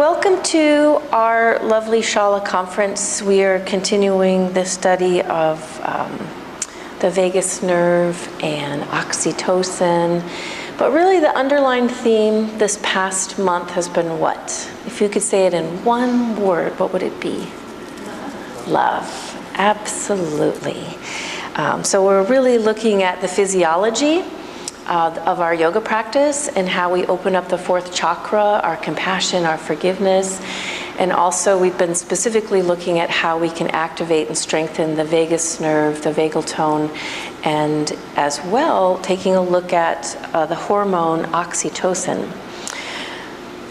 Welcome to our lovely Shala conference. We are continuing the study of the vagus nerve and oxytocin. But really the underlying theme this past month has been what? If you could say it in one word, what would it be? Love. Absolutely. So we're really looking at the physiology of our yoga practice and how we open up the fourth chakra, our compassion, our forgiveness. And also we've been specifically looking at how we can activate and strengthen the vagus nerve, the vagal tone, and as well taking a look at the hormone oxytocin.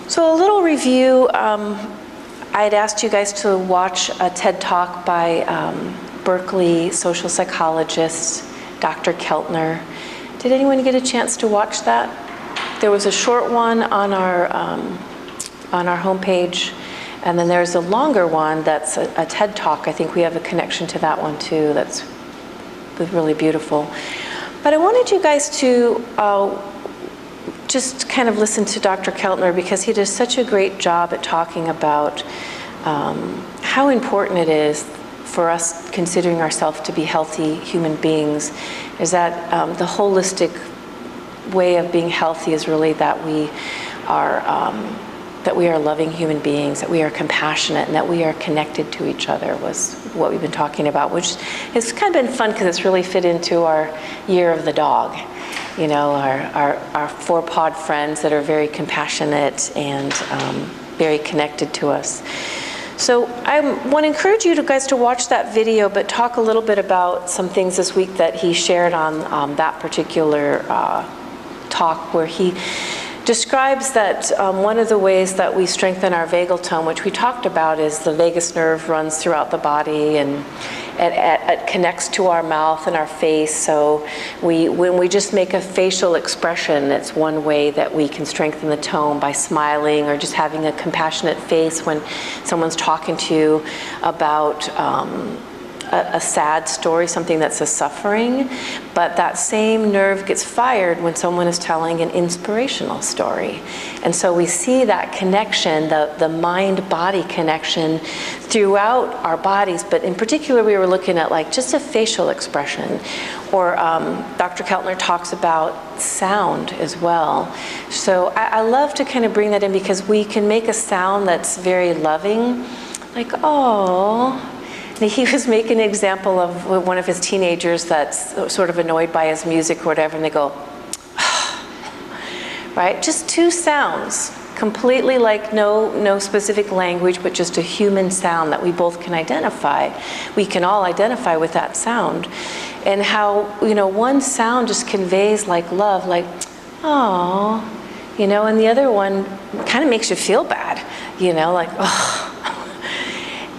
So a little review, I had asked you guys to watch a TED Talk by Berkeley social psychologist, Dr. Keltner. Did anyone get a chance to watch that? There was a short one on our homepage, and then there's a longer one that's a TED Talk. I think we have a connection to that one too. That's really beautiful. But I wanted you guys to just kind of listen to Dr. Keltner because he does such a great job at talking about how important it is for us considering ourselves to be healthy human beings, is that the holistic way of being healthy is really that we are loving human beings, that we are compassionate, and that we are connected to each other was what we've been talking about, which has kind of been fun because it's really fit into our year of the dog. You know, our four-pawed friends that are very compassionate and very connected to us. So I want to encourage you guys to watch that video, but talk a little bit about some things this week that he shared on that particular talk, where he describes that one of the ways that we strengthen our vagal tone, which we talked about, is the vagus nerve runs throughout the body and it connects to our mouth and our face. So when we just make a facial expression, it's one way that we can strengthen the tone by smiling or just having a compassionate face when someone's talking to you about a sad story, something that's a suffering, but that same nerve gets fired when someone is telling an inspirational story. And so we see that connection, the mind-body connection throughout our bodies, but in particular we were looking at like just a facial expression. Or Dr. Keltner talks about sound as well. So I love to kind of bring that in because we can make a sound that's very loving, like, oh. He was making an example of one of his teenagers that's sort of annoyed by his music or whatever, and they go, right? Just two sounds, completely like no specific language, but just a human sound that we both can identify. We can all identify with that sound. And how, you know, one sound just conveys like love, like, oh, you know, and the other one kind of makes you feel bad, you know, like, oh.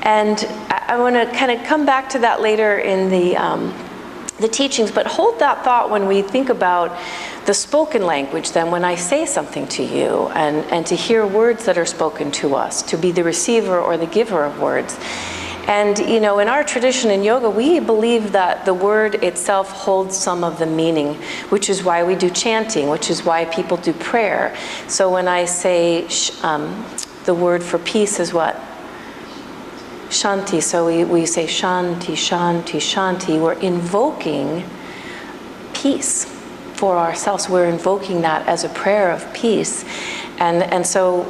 And I want to kind of come back to that later in the teachings, but hold that thought when we think about the spoken language, then when I say something to you and to hear words that are spoken to us, to be the receiver or the giver of words. And, you know, in our tradition in yoga, we believe that the word itself holds some of the meaning, which is why we do chanting, which is why people do prayer. So when I say the word for peace is what? Shanti, so we say Shanti, Shanti, Shanti. We're invoking peace for ourselves. We're invoking that as a prayer of peace. And so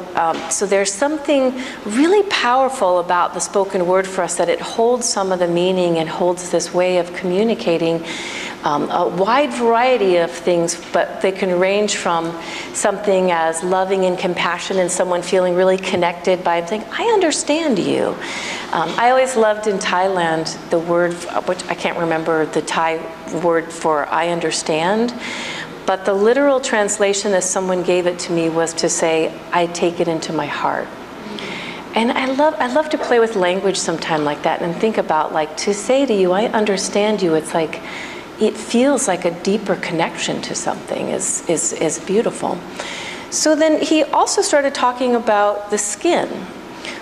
there's something really powerful about the spoken word for us, that it holds some of the meaning and holds this way of communicating a wide variety of things, but they can range from something as loving and compassion and someone feeling really connected by saying, I understand you. I always loved in Thailand the word, which I can't remember the Thai word for I understand, but the literal translation as someone gave it to me was to say, I take it into my heart. And I love to play with language sometime like that and think about, like, to say to you, I understand you, it's like, it feels like a deeper connection to something is beautiful. So then he also started talking about the skin,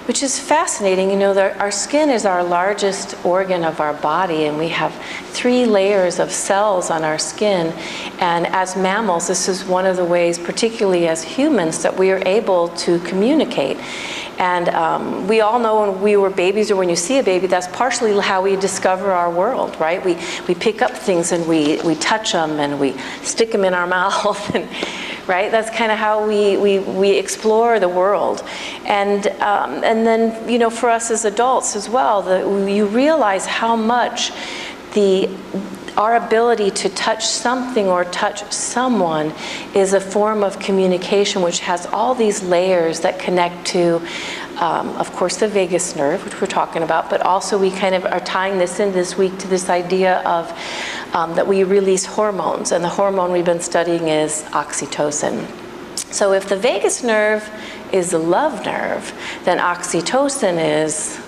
which is fascinating. You know, our skin is our largest organ of our body, and we have 3 layers of cells on our skin. And as mammals, this is one of the ways, particularly as humans, that we are able to communicate. And we all know when we were babies, or when you see a baby, that's partially how we discover our world, right? We pick up things and we touch them and we stick them in our mouth, and, right? That's kind of how we explore the world. And then, you know, for us as adults as well, you realize how much our ability to touch something or touch someone is a form of communication, which has all these layers that connect to, of course, the vagus nerve, which we're talking about, but also we kind of are tying this in this week to this idea of that we release hormones, and the hormone we've been studying is oxytocin. So if the vagus nerve is the love nerve, then oxytocin is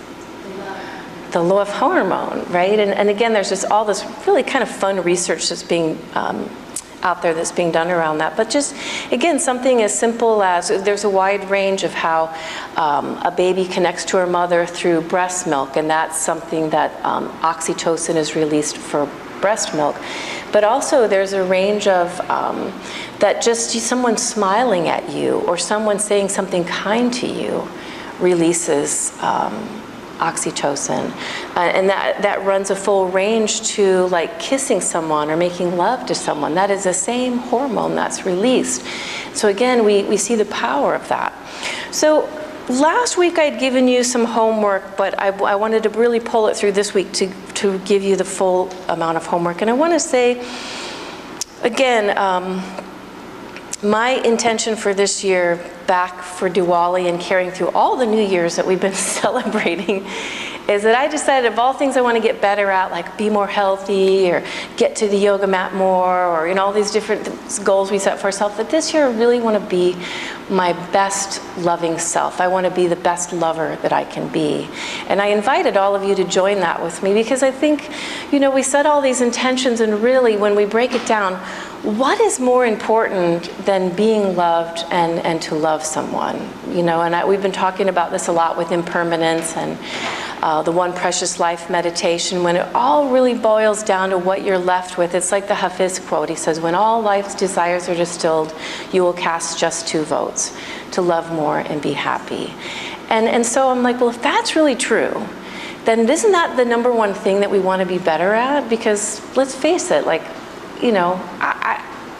the love hormone, right? And again, there's just all this really kind of fun research that's being out there that's being done around that. But just, again, something as simple as there's a wide range of how a baby connects to her mother through breast milk, and that's something that oxytocin is released for breast milk. But also there's a range of that just someone smiling at you or someone saying something kind to you releases oxytocin, and that runs a full range to like kissing someone or making love to someone. That is the same hormone that's released. So again, we see the power of that. So last week I'd given you some homework, but I wanted to really pull it through this week to give you the full amount of homework. And I want to say, again, my intention for this year, back for Diwali and carrying through all the New Years that we've been celebrating, is that I decided of all things I want to get better at, like be more healthy or get to the yoga mat more, or you know, all these different goals we set for ourselves, that this year I really want to be my best loving self. I want to be the best lover that I can be. And I invited all of you to join that with me, because I think, you know, we set all these intentions, and really when we break it down, what is more important than being loved and to love someone? You know, and we've been talking about this a lot with impermanence and the One Precious Life meditation. When it all really boils down to what you're left with, it's like the Hafiz quote. He says, when all life's desires are distilled, you will cast just 2 votes, to love more and be happy. And so I'm like, well, if that's really true, then isn't that the number one thing that we want to be better at? Because let's face it, like, you know,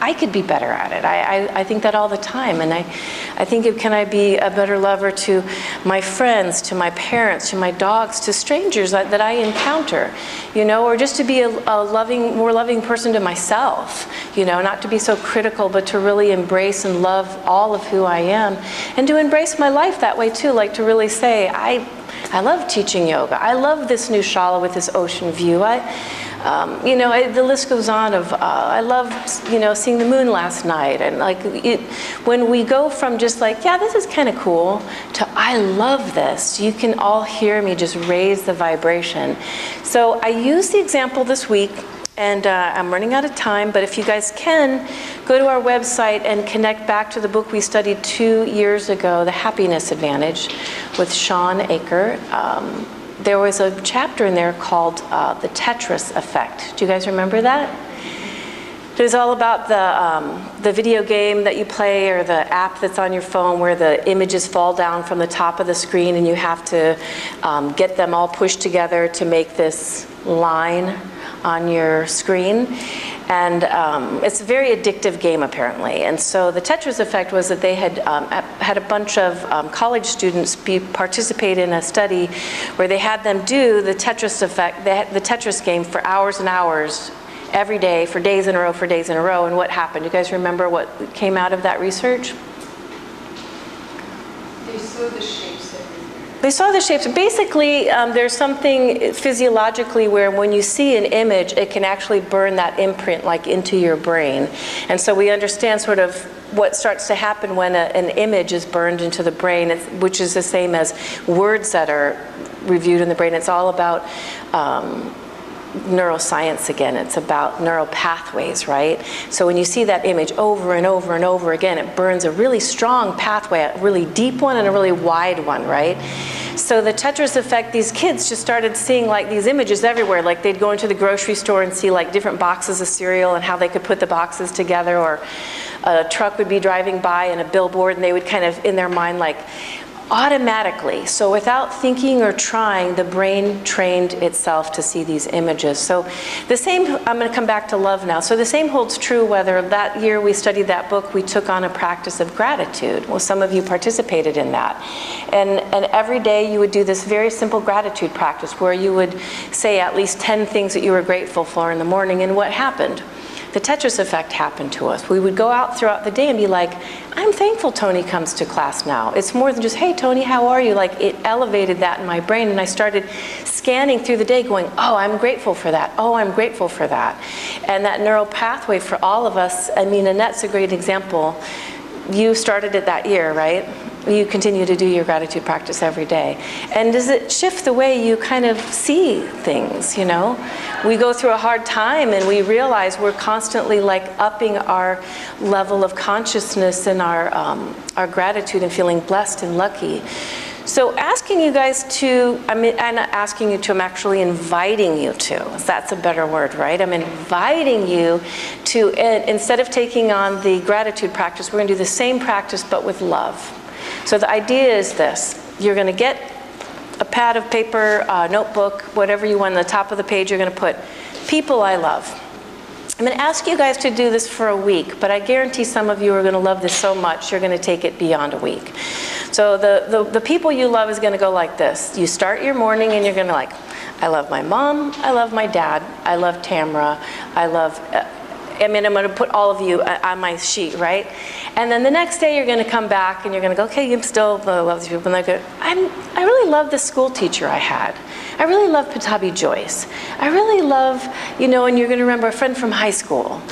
I could be better at it. I think that all the time. And I think, can I be a better lover to my friends, to my parents, to my dogs, to strangers that I encounter, you know, or just to be a more loving person to myself, you know, not to be so critical, but to really embrace and love all of who I am, and to embrace my life that way too, like to really say, I love teaching yoga. I love this new shala with this ocean view. You know, the list goes on of, I love, you know, seeing the moon last night. And like, when we go from just like, yeah, this is kind of cool, to I love this, you can all hear me just raise the vibration. So I used the example this week, and I'm running out of time, but if you guys can, go to our website and connect back to the book we studied 2 years ago, The Happiness Advantage, with Sean Aker. There was a chapter in there called the Tetris Effect. Do you guys remember that? It was all about the video game that you play, or the app that's on your phone, where the images fall down from the top of the screen and you have to get them all pushed together to make this line on your screen. And it's a very addictive game, apparently. And so the Tetris Effect was that they had had a bunch of college students participate in a study where they had them do the Tetris Effect, the Tetris game, for hours and hours every day, for days in a row, for days in a row. And what happened? You guys remember what came out of that research? They saw the shapes everywhere. They saw the shapes. Basically, there's something physiologically where when you see an image, it can actually burn that imprint like into your brain. And so we understand sort of what starts to happen when an image is burned into the brain, which is the same as words that are reviewed in the brain. It's all about neuroscience again. It's about neural pathways, right? So when you see that image over and over and over again, it burns a really strong pathway, a really deep one and a really wide one, right? So the Tetris Effect, these kids just started seeing like these images everywhere. Like they'd go into the grocery store and see like different boxes of cereal and how they could put the boxes together, or a truck would be driving by and a billboard, and they would kind of, in their mind, like, automatically. So without thinking or trying, the brain trained itself to see these images. So the same, I'm going to come back to love now. So the same holds true whether that year we studied that book, we took on a practice of gratitude. Well, some of you participated in that. And every day you would do this very simple gratitude practice where you would say at least 10 things that you were grateful for in the morning. And what happened? The Tetris Effect happened to us. We would go out throughout the day and be like, I'm thankful Tony comes to class now. It's more than just, hey, Tony, how are you? Like, it elevated that in my brain, and I started scanning through the day going, oh, I'm grateful for that. Oh, I'm grateful for that. And that neural pathway for all of us, I mean, Annette's a great example. You started it that year, right? You continue to do your gratitude practice every day. And does it shift the way you kind of see things, you know? We go through a hard time and we realize we're constantly like upping our level of consciousness and our gratitude and feeling blessed and lucky. So asking you guys to, I'm not asking you to, I'm actually inviting you to. That's a better word, right? I'm inviting you to, instead of taking on the gratitude practice, we're going to do the same practice but with love. So the idea is this. You're going to get a pad of paper, notebook, whatever you want. On the top of the page, you're going to put, people I love. I'm going to ask you guys to do this for a week, but I guarantee some of you are going to love this so much, you're going to take it beyond a week. So the people you love is going to go like this. You start your morning and you're going to like, I love my mom, I love my dad, I love Tamara, I love... I'm going to put all of you on my sheet, right? And then the next day you're going to come back and you're going to go, okay, you still love these people. And I go, I really love the school teacher I had. I really love Patabi Joyce. I really love, you know, and you're going to remember a friend from high school,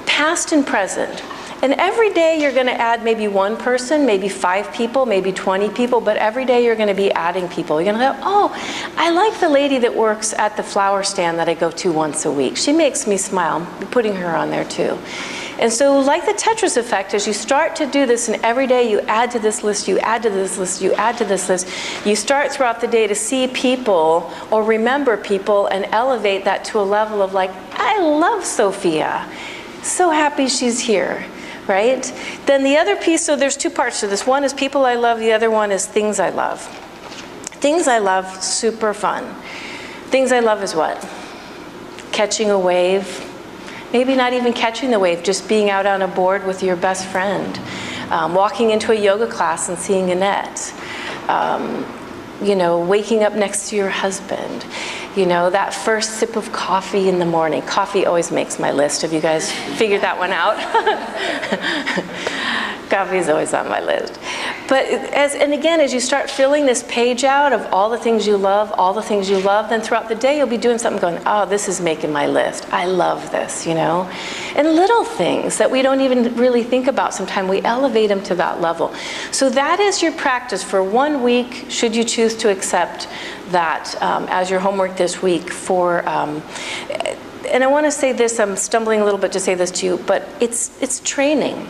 past and present. And every day you're going to add maybe one person, maybe 5 people, maybe 20 people, but every day you're going to be adding people. You're going to go, oh, I like the lady that works at the flower stand that I go to once a week. She makes me smile. I'm putting her on there too. And so like the Tetris Effect, as you start to do this and every day you add to this list, you add to this list, you add to this list, you start throughout the day to see people or remember people and elevate that to a level of like, I love Sophia. So happy she's here. Right? Then the other piece, so there's 2 parts to this. One is people I love, the other one is things I love. Things I love, super fun. Things I love is what? Catching a wave. Maybe not even catching the wave, just being out on a board with your best friend. Walking into a yoga class and seeing Annette. You know, waking up next to your husband. You know, that first sip of coffee in the morning. Coffee always makes my list. Have you guys figured that one out? Coffee is always on my list. But and again, as you start filling this page out of all the things you love, then throughout the day you'll be doing something going, oh, this is making my list. I love this, you know? And little things that we don't even really think about sometimes, we elevate them to that level. So that is your practice for 1 week, should you choose to accept that as your homework this week for, and I want to say this, I'm stumbling a little bit to say this to you, but it's training.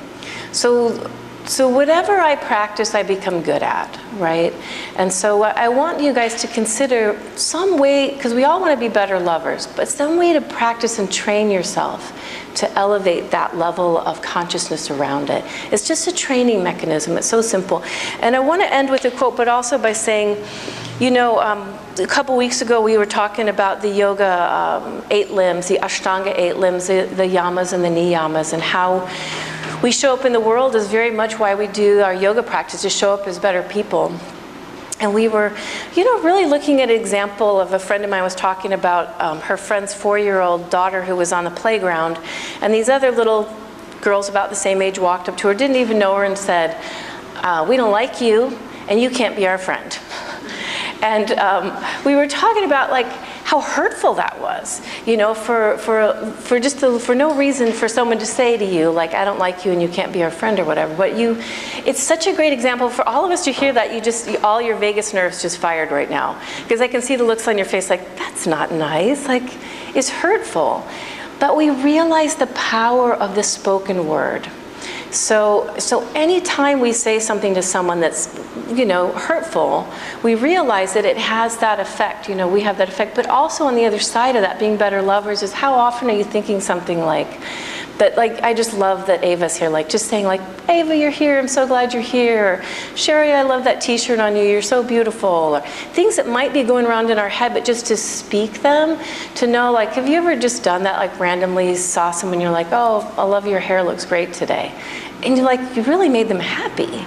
So whatever I practice, I become good at, right? And so I want you guys to consider some way, because we all want to be better lovers, but some way to practice and train yourself to elevate that level of consciousness around it. It's just a training mechanism. It's so simple. And I want to end with a quote, but also by saying, you know, a couple weeks ago we were talking about the yoga 8 limbs, the Ashtanga 8 limbs, the yamas and the niyamas, and how we show up in the world is very much why we do our yoga practice, to show up as better people. And we were, you know, really looking at an example of a friend of mine was talking about her friend's 4-year-old daughter who was on the playground, and these other little girls about the same age walked up to her, didn't even know her, and said, we don't like you, and you can't be our friend. And we were talking about like how hurtful that was, you know, for no reason for someone to say to you like, I don't like you and you can't be our friend or whatever. But it's such a great example for all of us to hear that. All your vagus nerves just fired right now, because I can see the looks on your face like, that's not nice, like it's hurtful. But we realize the power of the spoken word. So anytime we say something to someone that's, you know, hurtful, we realize that it has that effect, you know, we have that effect. But also on the other side of that, being better lovers, is how often are you thinking something like, That, like, I just love that Ava's here, like, just saying, like, Ava, you're here, I'm so glad you're here. Or, Sherry, I love that t-shirt on you, you're so beautiful. Or things that might be going around in our head, but just to speak them, to know, like, have you ever just done that, like, randomly saw someone, you're like, oh, I love your hair, looks great today. And you're like, you really made them happy,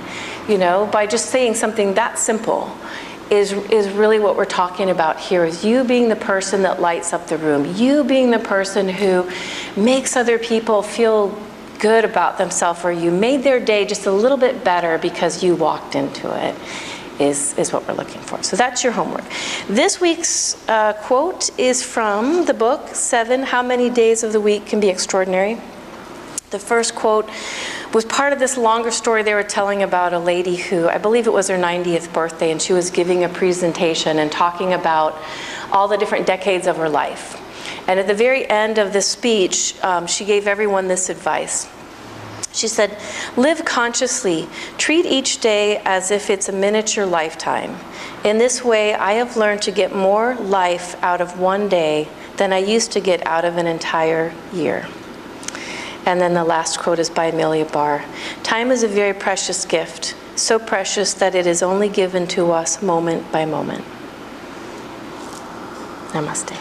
you know, by just saying something that simple. Is really what we're talking about here, is you being the person that lights up the room, you being the person who makes other people feel good about themselves, or you made their day just a little bit better because you walked into it, is what we're looking for. So that's your homework. This week's quote is from the book, 7 How Many Days of the Week Can Be Extraordinary. The first quote was part of this longer story they were telling about a lady who, I believe it was her 90th birthday, and she was giving a presentation and talking about all the different decades of her life. And at the very end of this speech, she gave everyone this advice. She said, live consciously, treat each day as if it's a miniature lifetime. In this way, I have learned to get more life out of one day than I used to get out of an entire year. And then the last quote is by Amelia Barr. Time is a very precious gift, so precious that it is only given to us moment by moment. Namaste.